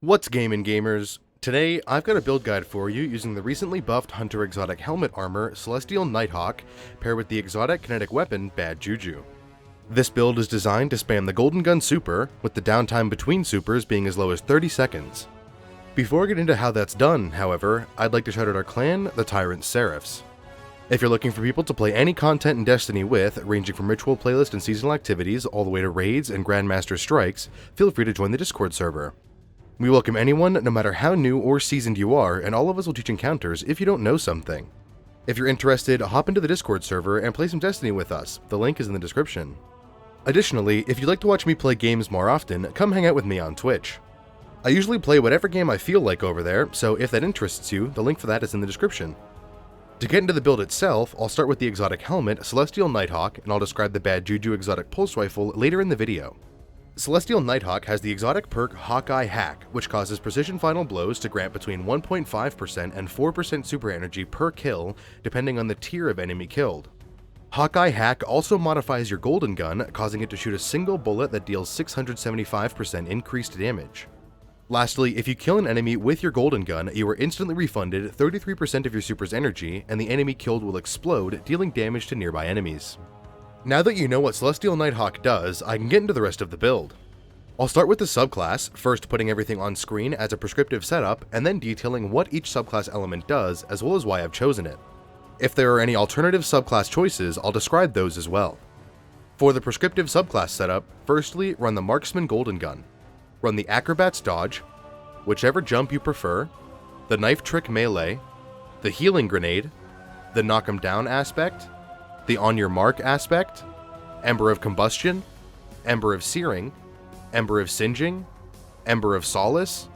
What's gaming, gamers? Today, I've got a build guide for you using the recently buffed Hunter Exotic helmet armor Celestial Nighthawk paired with the exotic kinetic weapon Bad Juju. This build is designed to spam the Golden Gun super, with the downtime between supers being as low as 30 seconds. Before I get into how that's done, however, I'd like to shout out our clan, the Tyrant Seraphs. If you're looking for people to play any content in Destiny with, ranging from ritual playlist and seasonal activities all the way to raids and Grandmaster strikes, feel free to join the Discord server. We welcome anyone, no matter how new or seasoned you are, and all of us will teach encounters if you don't know something. If you're interested, hop into the Discord server and play some Destiny with us. The link is in the description. Additionally, if you'd like to watch me play games more often, come hang out with me on Twitch. I usually play whatever game I feel like over there, so if that interests you, the link for that is in the description. To get into the build itself, I'll start with the exotic helmet, Celestial Nighthawk, and I'll describe the Bad Juju Exotic pulse rifle later in the video. Celestial Nighthawk has the exotic perk Hawkeye Hack, which causes precision final blows to grant between 1.5% and 4% super energy per kill, depending on the tier of enemy killed. Hawkeye Hack also modifies your Golden Gun, causing it to shoot a single bullet that deals 675% increased damage. Lastly, if you kill an enemy with your Golden Gun, you are instantly refunded 33% of your super's energy, and the enemy killed will explode, dealing damage to nearby enemies. Now that you know what Celestial Nighthawk does, I can get into the rest of the build. I'll start with the subclass, first putting everything on screen as a prescriptive setup, and then detailing what each subclass element does, as well as why I've chosen it. If there are any alternative subclass choices, I'll describe those as well. For the prescriptive subclass setup, firstly, run the Marksman Golden Gun. Run the Acrobat's Dodge, whichever jump you prefer, the Knife Trick Melee, the Healing Grenade, the Knock 'em Down aspect, the On Your Mark aspect, Ember of Combustion, Ember of Searing, Ember of Singeing, Ember of Solace,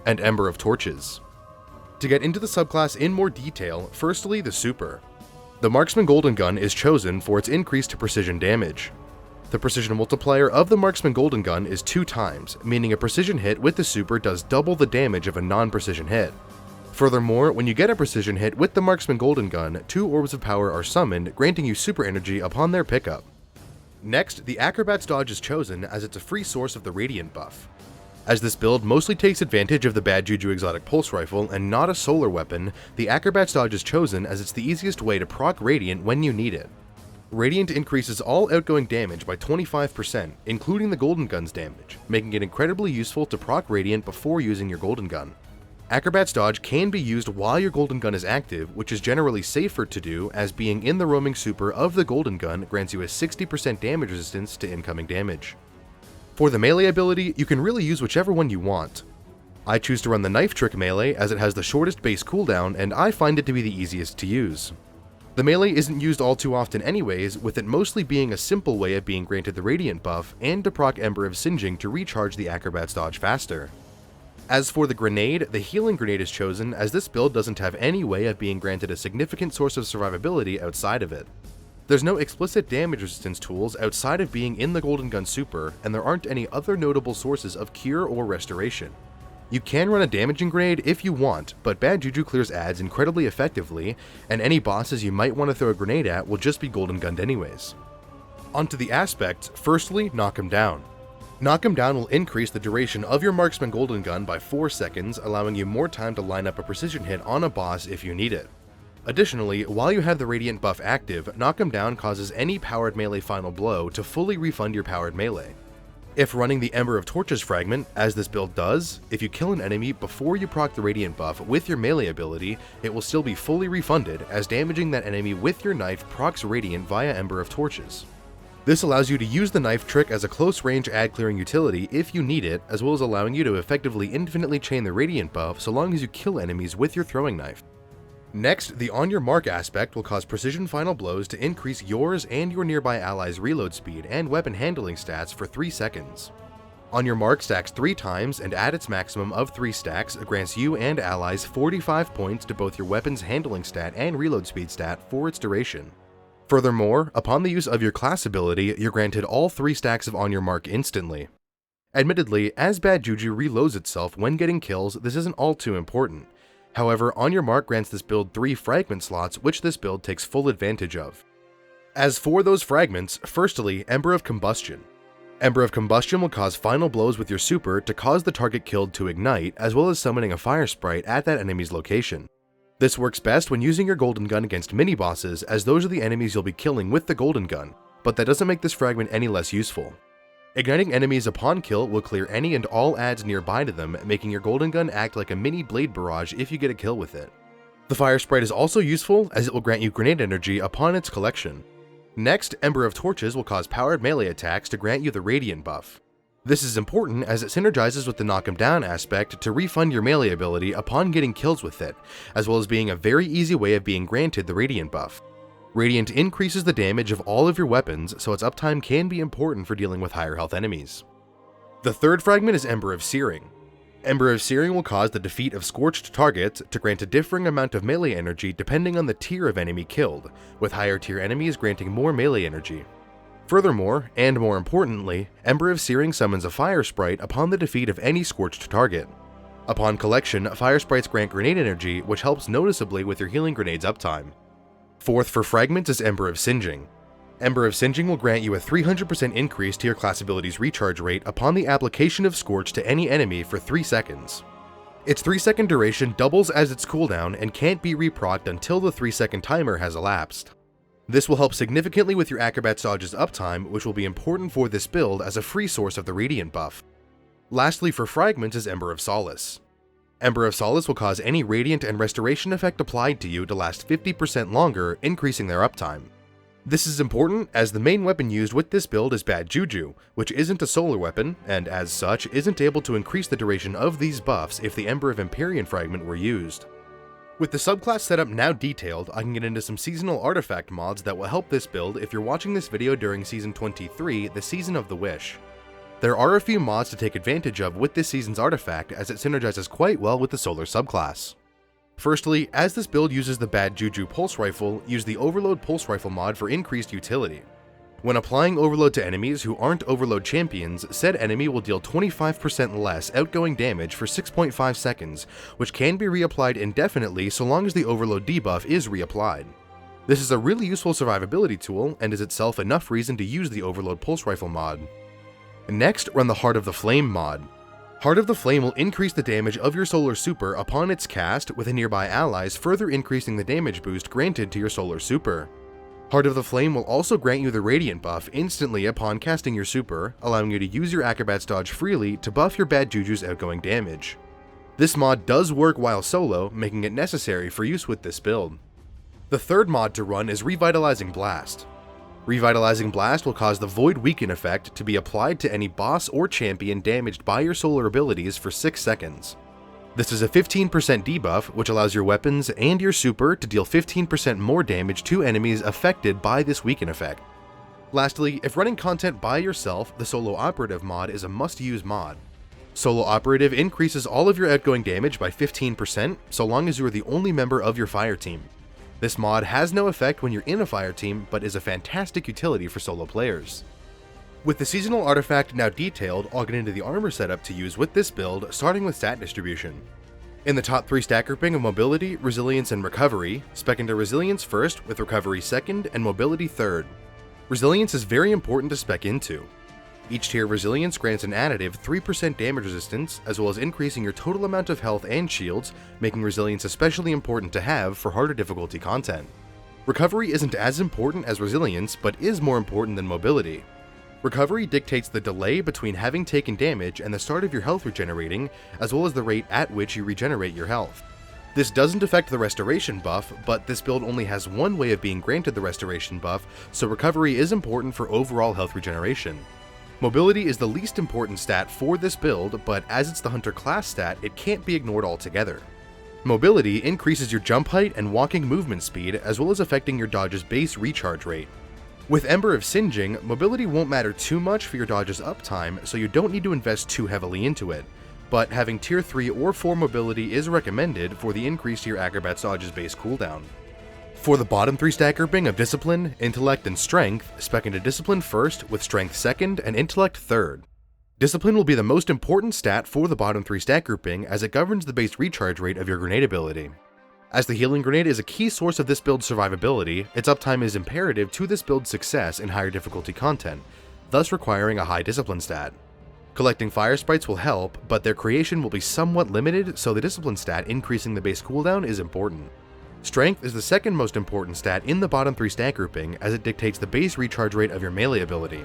and Ember of Torches. To get into the subclass in more detail, firstly the super. The Marksman Golden Gun is chosen for its increased precision damage. The precision multiplier of the Marksman Golden Gun is 2 times, meaning a precision hit with the super does double the damage of a non-precision hit. Furthermore, when you get a precision hit with the Marksman Golden Gun, 2 orbs of power are summoned, granting you super energy upon their pickup. Next, the Acrobat's Dodge is chosen as it's a free source of the Radiant buff. As this build mostly takes advantage of the Bad Juju Exotic pulse rifle and not a solar weapon, the Acrobat's Dodge is chosen as it's the easiest way to proc Radiant when you need it. Radiant increases all outgoing damage by 25%, including the Golden Gun's damage, making it incredibly useful to proc Radiant before using your Golden Gun. Acrobat's Dodge can be used while your Golden Gun is active, which is generally safer to do, as being in the roaming super of the Golden Gun grants you a 60% damage resistance to incoming damage. For the melee ability, you can really use whichever one you want. I choose to run the Knife Trick Melee as it has the shortest base cooldown, and I find it to be the easiest to use. The melee isn't used all too often anyways, with it mostly being a simple way of being granted the Radiant buff and to proc Ember of Singeing to recharge the Acrobat's Dodge faster. As for the grenade, the Healing Grenade is chosen as this build doesn't have any way of being granted a significant source of survivability outside of it. There's no explicit damage resistance tools outside of being in the Golden Gun super, and there aren't any other notable sources of cure or restoration. You can run a damaging grenade if you want, but Bad Juju clears adds incredibly effectively, and any bosses you might want to throw a grenade at will just be Golden Gunned anyways. Onto the aspects, firstly, Knock 'em Down. Knock 'em Down will increase the duration of your Marksman Golden Gun by 4 seconds, allowing you more time to line up a precision hit on a boss if you need it. Additionally, while you have the Radiant buff active, Knock 'em Down causes any powered melee final blow to fully refund your powered melee. If running the Ember of Torches fragment, as this build does, if you kill an enemy before you proc the Radiant buff with your melee ability, it will still be fully refunded, as damaging that enemy with your knife procs Radiant via Ember of Torches. This allows you to use the Knife Trick as a close-range ad-clearing utility if you need it, as well as allowing you to effectively infinitely chain the Radiant buff so long as you kill enemies with your throwing knife. Next, the On Your Mark aspect will cause precision final blows to increase yours and your nearby allies' reload speed and weapon handling stats for 3 seconds. On Your Mark stacks 3 times, and at its maximum of 3 stacks, grants you and allies 45 points to both your weapon's handling stat and reload speed stat for its duration. Furthermore, upon the use of your class ability, you're granted all 3 stacks of On Your Mark instantly. Admittedly, as Bad Juju reloads itself when getting kills, this isn't all too important. However, On Your Mark grants this build 3 fragment slots, which this build takes full advantage of. As for those fragments, firstly, Ember of Combustion. Ember of Combustion will cause final blows with your super to cause the target killed to ignite, as well as summoning a fire sprite at that enemy's location. This works best when using your golden gun against mini-bosses, as those are the enemies you'll be killing with the golden gun, but that doesn't make this fragment any less useful. Igniting enemies upon kill will clear any and all adds nearby to them, making your golden gun act like a mini blade barrage if you get a kill with it. The fire sprite is also useful, as it will grant you grenade energy upon its collection. Next, Ember of Torches will cause powered melee attacks to grant you the Radiant buff. This is important as it synergizes with the knock 'em down aspect to refund your melee ability upon getting kills with it, as well as being a very easy way of being granted the Radiant buff. Radiant increases the damage of all of your weapons, so its uptime can be important for dealing with higher health enemies. The third fragment is Ember of Searing. Ember of Searing will cause the defeat of scorched targets to grant a differing amount of melee energy depending on the tier of enemy killed, with higher tier enemies granting more melee energy. Furthermore, and more importantly, Ember of Searing summons a fire sprite upon the defeat of any scorched target. Upon collection, fire sprites grant grenade energy, which helps noticeably with your healing grenades uptime. Fourth for fragments is Ember of Singeing. Ember of Singeing will grant you a 300% increase to your class ability's recharge rate upon the application of Scorch to any enemy for 3 seconds. Its 3-second duration doubles as its cooldown and can't be reprocced until the 3-second timer has elapsed. This will help significantly with your Acrobat's dodge's uptime, which will be important for this build as a free source of the Radiant buff. Lastly for fragments is Ember of Solace. Ember of Solace will cause any Radiant and Restoration effect applied to you to last 50% longer, increasing their uptime. This is important as the main weapon used with this build is Bad Juju, which isn't a solar weapon, and as such isn't able to increase the duration of these buffs if the Ember of Empyrean fragment were used. With the subclass setup now detailed, I can get into some seasonal artifact mods that will help this build if you're watching this video during Season 23, the Season of the Wish. There are a few mods to take advantage of with this season's artifact as it synergizes quite well with the solar subclass. Firstly, as this build uses the Bad Juju Pulse Rifle, use the Overload Pulse Rifle mod for increased utility. When applying Overload to enemies who aren't Overload champions, said enemy will deal 25% less outgoing damage for 6.5 seconds, which can be reapplied indefinitely so long as the Overload debuff is reapplied. This is a really useful survivability tool and is itself enough reason to use the Overload Pulse Rifle mod. Next, run the Heart of the Flame mod. Heart of the Flame will increase the damage of your solar super upon its cast, with nearby allies further increasing the damage boost granted to your solar super. Heart of the Flame will also grant you the Radiant buff instantly upon casting your super, allowing you to use your Acrobat's dodge freely to buff your Bad Juju's outgoing damage. This mod does work while solo, making it necessary for use with this build. The third mod to run is Revitalizing Blast. Revitalizing Blast will cause the Void Weaken effect to be applied to any boss or champion damaged by your solar abilities for 6 seconds. This is a 15% debuff, which allows your weapons and your super to deal 15% more damage to enemies affected by this Weaken effect. Lastly, if running content by yourself, the Solo Operative mod is a must-use mod. Solo Operative increases all of your outgoing damage by 15%, so long as you are the only member of your fire team. This mod has no effect when you're in a fire team, but is a fantastic utility for solo players. With the seasonal artifact now detailed, I'll get into the armor setup to use with this build, starting with stat distribution. In the top 3 stat grouping of Mobility, Resilience, and Recovery, spec into Resilience first, with Recovery second, and Mobility third. Resilience is very important to spec into. Each tier of Resilience grants an additive 3% damage resistance, as well as increasing your total amount of health and shields, making Resilience especially important to have for harder difficulty content. Recovery isn't as important as Resilience, but is more important than Mobility. Recovery dictates the delay between having taken damage and the start of your health regenerating, as well as the rate at which you regenerate your health. This doesn't affect the Restoration buff, but this build only has one way of being granted the Restoration buff, so Recovery is important for overall health regeneration. Mobility is the least important stat for this build, but as it's the Hunter class stat, it can't be ignored altogether. Mobility increases your jump height and walking movement speed, as well as affecting your dodge's base recharge rate. With Ember of Singeing, mobility won't matter too much for your dodge's uptime, so you don't need to invest too heavily into it, but having tier 3 or 4 mobility is recommended for the increase to your Acrobat's dodge's base cooldown. For the bottom 3 stat grouping of Discipline, Intellect, and Strength, spec into Discipline first, with Strength second, and Intellect third. Discipline will be the most important stat for the bottom 3 stat grouping as it governs the base recharge rate of your grenade ability. As the Healing Grenade is a key source of this build's survivability, its uptime is imperative to this build's success in higher difficulty content. thus requiring a high discipline stat. Collecting fire sprites will help, but their creation will be somewhat limited, so the discipline stat increasing the base cooldown is important. Strength is the second most important stat in the bottom 3 stat grouping, as it dictates the base recharge rate of your melee ability.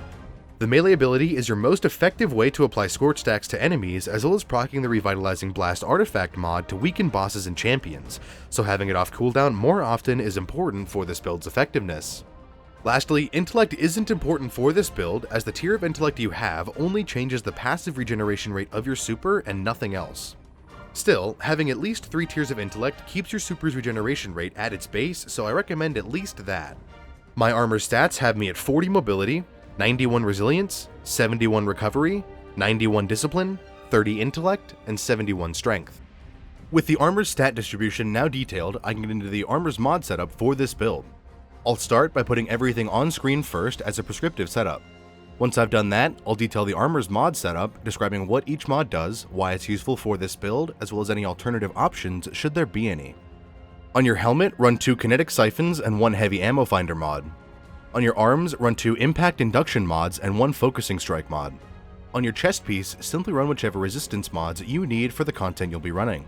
The melee ability is your most effective way to apply scorch stacks to enemies, as well as proccing the Revitalizing Blast artifact mod to weaken bosses and champions, so having it off cooldown more often is important for this build's effectiveness. Lastly, intellect isn't important for this build, as the tier of intellect you have only changes the passive regeneration rate of your super and nothing else. Still, having at least 3 tiers of intellect keeps your super's regeneration rate at its base, so I recommend at least that. My armor stats have me at 40 mobility, 91 resilience, 71 recovery, 91 discipline, 30 intellect, and 71 strength. With the armor's stat distribution now detailed, I can get into the armor's mod setup for this build. I'll start by putting everything on screen first as a prescriptive setup. Once I've done that, I'll detail the armor's mod setup, describing what each mod does, why it's useful for this build, as well as any alternative options should there be any. On your helmet, run 2 kinetic siphons and 1 heavy ammo finder mod. On your arms, run 2 impact induction mods and 1 focusing strike mod. On your chest piece, simply run whichever resistance mods you need for the content you'll be running.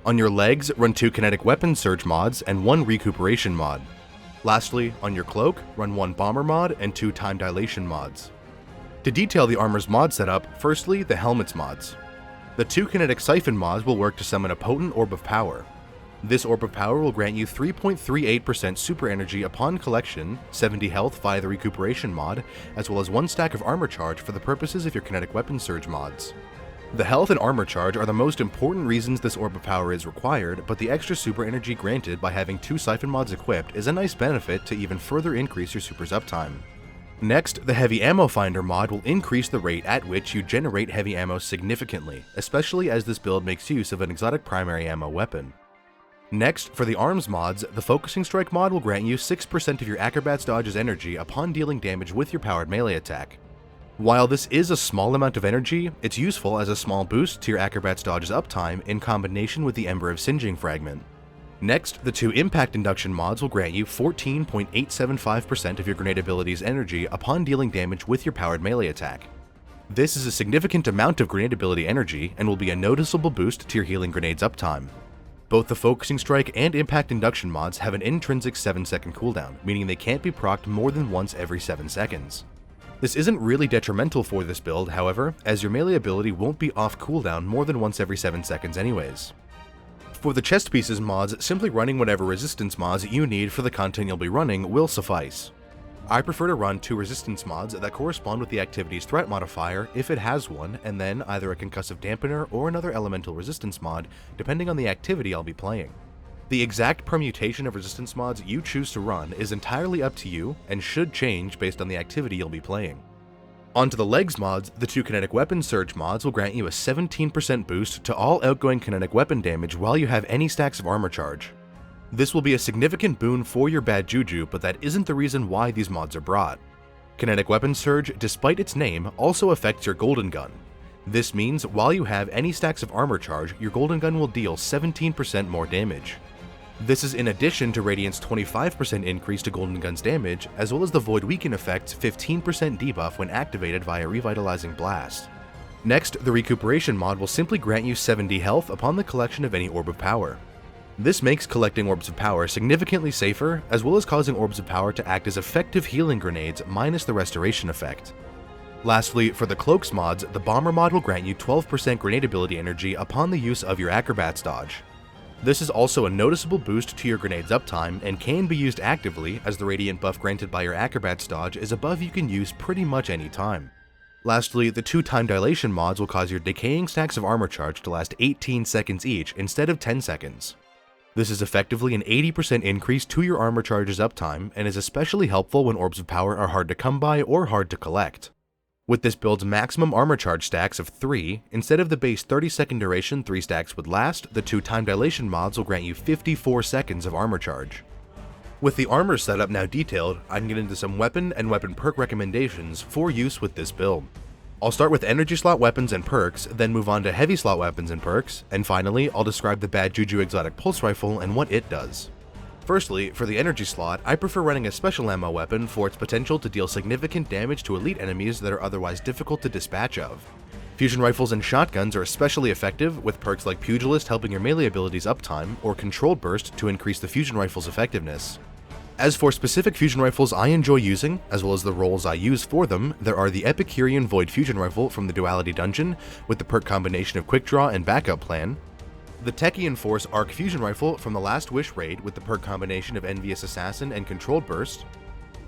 On your legs, run 2 kinetic weapon surge mods and 1 recuperation mod. Lastly, on your cloak, run 1 bomber mod and 2 time dilation mods. To detail the armor's mod setup, firstly, the helmet's mods. The 2 kinetic siphon mods will work to summon a potent orb of power. This orb of power will grant you 3.38% super energy upon collection, 70 health via the recuperation mod, as well as 1 stack of armor charge for the purposes of your kinetic weapon surge mods. The health and armor charge are the most important reasons this orb of power is required, but the extra super energy granted by having 2 siphon mods equipped is a nice benefit to even further increase your super's uptime. Next, the heavy ammo finder mod will increase the rate at which you generate heavy ammo significantly, especially as this build makes use of an exotic primary ammo weapon. Next, for the arms mods, the focusing strike mod will grant you 6% of your acrobat's dodge's energy upon dealing damage with your powered melee attack. While this is a small amount of energy, it's useful as a small boost to your acrobat's dodge's uptime in combination with the Ember of Singeing fragment. Next, the 2 impact induction mods will grant you 14.875% of your grenade ability's energy upon dealing damage with your powered melee attack. This is a significant amount of grenade ability energy and will be a noticeable boost to your healing grenade's uptime. Both the Focusing Strike and Impact Induction mods have an intrinsic 7-second cooldown, meaning they can't be procced more than once every 7 seconds. This isn't really detrimental for this build, however, as your melee ability won't be off cooldown more than once every 7 seconds anyways. For the chest pieces mods, simply running whatever resistance mods you need for the content you'll be running will suffice. I prefer to run 2 resistance mods that correspond with the activity's threat modifier if it has one, and then either a concussive dampener or another elemental resistance mod, depending on the activity I'll be playing. The exact permutation of resistance mods you choose to run is entirely up to you and should change based on the activity you'll be playing. Onto the legs mods, the 2 kinetic weapon surge mods will grant you a 17% boost to all outgoing kinetic weapon damage while you have any stacks of armor charge. This will be a significant boon for your Bad Juju, but that isn't the reason why these mods are brought. Kinetic Weapon Surge, despite its name, also affects your Golden Gun. This means while you have any stacks of armor charge, your Golden Gun will deal 17% more damage. This is in addition to Radiant's 25% increase to Golden Gun's damage, as well as the Void Weaken effect's 15% debuff when activated via Revitalizing Blast. Next, the Recuperation mod will simply grant you 70 health upon the collection of any Orb of Power. This makes collecting Orbs of Power significantly safer, as well as causing Orbs of Power to act as effective healing grenades minus the restoration effect. Lastly, for the Cloaks mods, the Bomber mod will grant you 12% grenade ability energy upon the use of your Acrobat's Dodge. This is also a noticeable boost to your grenade's uptime and can be used actively, as the Radiant buff granted by your Acrobat's Dodge is a buff you can use pretty much any time. Lastly, the 2 time dilation mods will cause your decaying stacks of armor charge to last 18 seconds each instead of 10 seconds. This is effectively an 80% increase to your armor charge's uptime, and is especially helpful when Orbs of Power are hard to come by or hard to collect. With this build's maximum armor charge stacks of 3, instead of the base 30-second duration 3 stacks would last, the 2 time dilation mods will grant you 54 seconds of armor charge. With the armor setup now detailed, I can get into some weapon and weapon perk recommendations for use with this build. I'll start with energy slot weapons and perks, then move on to heavy slot weapons and perks, and finally, I'll describe the Bad Juju Exotic Pulse Rifle and what it does. Firstly, for the energy slot, I prefer running a special ammo weapon for its potential to deal significant damage to elite enemies that are otherwise difficult to dispatch of. Fusion rifles and shotguns are especially effective, with perks like Pugilist helping your melee abilities uptime, or Controlled Burst to increase the fusion rifle's effectiveness. As for specific fusion rifles I enjoy using, as well as the roles I use for them, there are the Epicurean Void Fusion Rifle from the Duality Dungeon, with the perk combination of Quick Draw and Backup Plan, the Techian Force Arc Fusion Rifle from the Last Wish raid with the perk combination of Envious Assassin and Controlled Burst,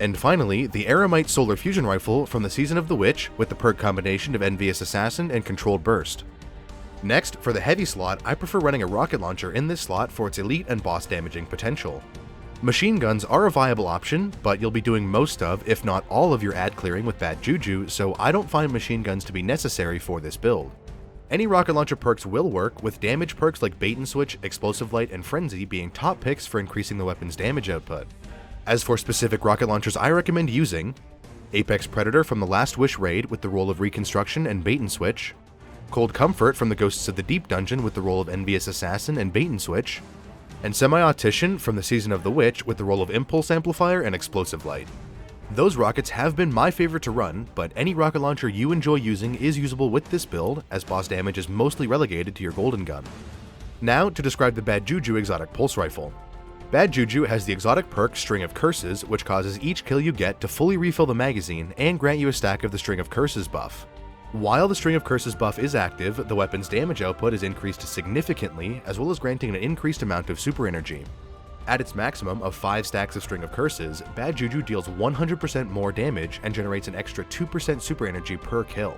and finally, the Aramite Solar Fusion Rifle from the Season of the Witch with the perk combination of Envious Assassin and Controlled Burst. Next, for the heavy slot, I prefer running a rocket launcher in this slot for its elite and boss damaging potential. Machine guns are a viable option, but you'll be doing most of, if not all of your ad clearing with Bad Juju, so I don't find machine guns to be necessary for this build. Any rocket launcher perks will work, with damage perks like Bait and Switch, Explosive Light, and Frenzy being top picks for increasing the weapon's damage output. As for specific rocket launchers I recommend using, Apex Predator from the Last Wish raid with the role of Reconstruction and Bait and Switch, Cold Comfort from the Ghosts of the Deep dungeon with the role of Envious Assassin and Bait and Switch, and Semi-Optician from the Season of the Witch with the role of Impulse Amplifier and Explosive Light. Those rockets have been my favorite to run, but any rocket launcher you enjoy using is usable with this build, as boss damage is mostly relegated to your golden gun. Now to describe the Bad Juju Exotic Pulse Rifle. Bad Juju has the exotic perk String of Curses, which causes each kill you get to fully refill the magazine and grant you a stack of the String of Curses buff. While the String of Curses buff is active, the weapon's damage output is increased significantly, as well as granting an increased amount of super energy. At its maximum of 5 stacks of String of Curses, Bad Juju deals 100% more damage and generates an extra 2% super energy per kill.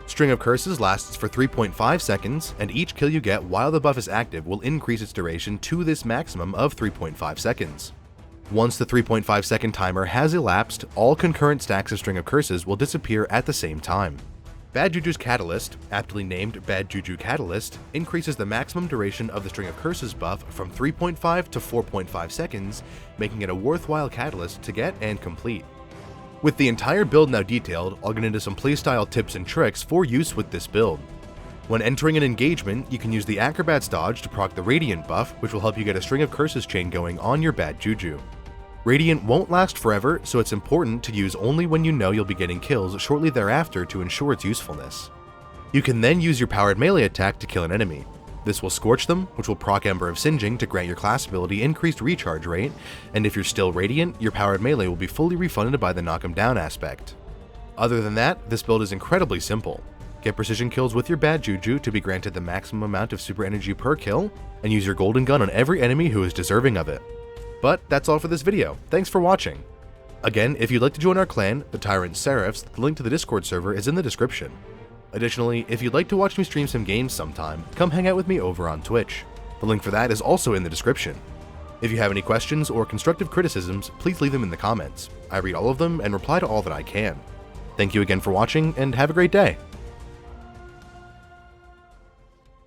String of Curses lasts for 3.5 seconds, and each kill you get while the buff is active will increase its duration to this maximum of 3.5 seconds. Once the 3.5 second timer has elapsed, all concurrent stacks of String of Curses will disappear at the same time. Bad Juju's Catalyst, aptly named Bad Juju Catalyst, increases the maximum duration of the String of Curses buff from 3.5 to 4.5 seconds, making it a worthwhile catalyst to get and complete. With the entire build now detailed, I'll get into some playstyle tips and tricks for use with this build. When entering an engagement, you can use the Acrobat's Dodge to proc the Radiant buff, which will help you get a String of Curses chain going on your Bad Juju. Radiant won't last forever, so it's important to use only when you know you'll be getting kills shortly thereafter to ensure its usefulness. You can then use your powered melee attack to kill an enemy. This will scorch them, which will proc Ember of Singeing to grant your class ability increased recharge rate, and if you're still Radiant, your powered melee will be fully refunded by the knock 'em down aspect. Other than that, this build is incredibly simple. Get precision kills with your Bad Juju to be granted the maximum amount of super energy per kill, and use your golden gun on every enemy who is deserving of it. But that's all for this video. Thanks for watching. Again, if you'd like to join our clan, the Tyrant Seraphs, the link to the Discord server is in the description. Additionally, if you'd like to watch me stream some games sometime, come hang out with me over on Twitch. The link for that is also in the description. If you have any questions or constructive criticisms, please leave them in the comments. I read all of them and reply to all that I can. Thank you again for watching, and have a great day.